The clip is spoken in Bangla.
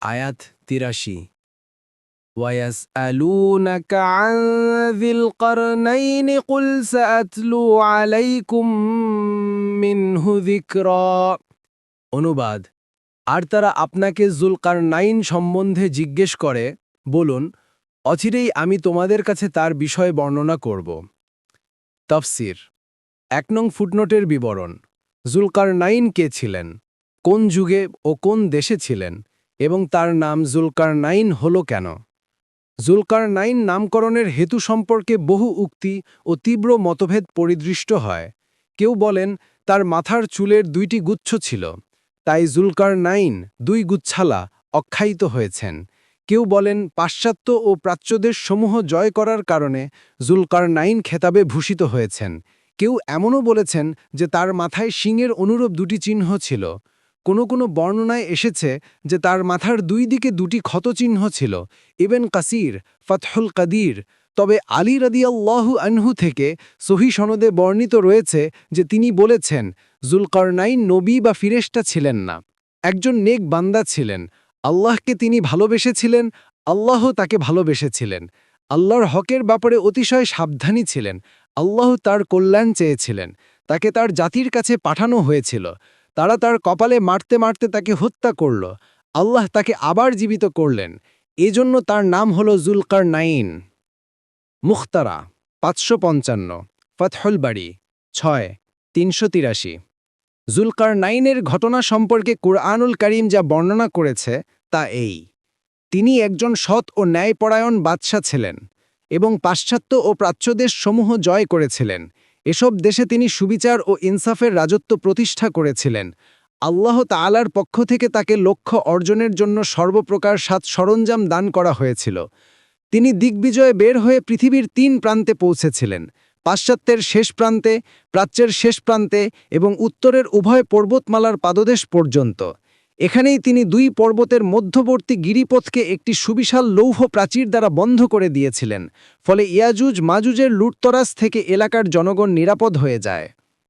আয়াত ৮৩ وَيَسْأَلُونَكَ عَنْ ذِي الْقَرْنَيْنِ قُلْ سَأَتْلُو عَلَيْكُمْ مِنْهُ ذِكْرًا। অনুবাদ, আর তারা আপনাকে যুলকারনাইন সম্বন্ধে জিজ্ঞেস করে, বলুন, অচিরেই আমি তোমাদের কাছে তার বিষয়ে বর্ণনা করব। তাফসির। ১ নং ফুটনোটের বিবরণ। যুলকারনাইন কে ছিলেন, কোন যুগে ও কোন দেশে ছিলেন, এবং তার নাম যুলকারনাইন হল কেন? যুলকারনাইন নামকরণের হেতু সম্পর্কে বহু উক্তি ও তীব্র মতভেদ পরিদৃষ্ট হয়। কেউ বলেন তার মাথার চুলের ২টি গুচ্ছ ছিল, তাই যুলকারনাইন ২ গুচ্ছালা আখ্যায়িত হয়েছেন। কেউ বলেন পাশ্চাত্য ও প্রাচ্যদেশ সমূহ জয় করার কারণে যুলকারনাইন খেতাবে ভূষিত হয়েছেন। কেউ এমনও বলেছেন যে তার মাথায় শিংয়ের অনুরূপ ২টি চিহ্ন ছিল। কোনো বর্ণনায় এসেছে যে তার মাথার ২ দিকে ২টি ক্ষতচিহ্ন ছিল। ইবন কাসির, ফাতহুল কাদির। তবে আলী রাদিয়াল্লাহু আনহু থেকে সহিহ সনদে বর্ণিত রয়েছে যে তিনি বলেছেন, যুলকারনাইন নবী বা ফিরেশতা ছিলেন না, একজন নেক বান্দা ছিলেন। আল্লাহকে তিনি ভালোবেসেছিলেন, আল্লাহ তাকে ভালোবেসেছিলেন। আল্লাহর হকের ব্যাপারে অতিশয় সাবধানী ছিলেন। আল্লাহ তার কল্যাণ চেয়েছিলেন। তাকে তার জাতির কাছে পাঠানো হয়েছিল। তারা তার কপালে মারতে মারতে তাকে হত্যা করল। আল্লাহ তাকে আবার জীবিত করলেন। এজন্য তার নাম হল যুলকারনাইন। মুখতারা ৫৫৫, ফাতহুল বারী ৬, ৩৮৩। যুলকারনাইনের ঘটনা সম্পর্কে কুরআনুল কারীম যা বর্ণনা করেছে তা এই: তিনি একজন সৎ ও ন্যায়পরায়ণ বাদশা ছিলেন এবং পাশ্চাত্য ও প্রাচ্যদেশ সমূহ জয় করেছিলেন। এসব দেশে তিনি সুবিচার ও ইনসাফের রাজত্ব প্রতিষ্ঠা করেছিলেন। আল্লাহ তাআলার পক্ষ থেকে তাকে লক্ষ্য অর্জনের জন্য সর্বপ্রকার সরঞ্জাম দান করা হয়েছিল। তিনি দিগ্বিজয়ে বের হয়ে পৃথিবীর ৩ প্রান্তে পৌঁছেছিলেন: পাশ্চাত্যের শেষ প্রান্তে, প্রাচ্যের শেষ প্রান্তে এবং উত্তরের উভয় পর্বতমালার পাদদেশ পর্যন্ত। এখানেই তিনি ২ পর্বতের মধ্যবর্তী গিরিপথকে একটি সুবিশাল লৌহ প্রাচীর দ্বারা বন্ধ করে দিয়েছিলেন। ফলে ইয়াজুজ মাজুজের লুটতরাজ থেকে এলাকার জনগণ নিরাপদ হয়ে যায়।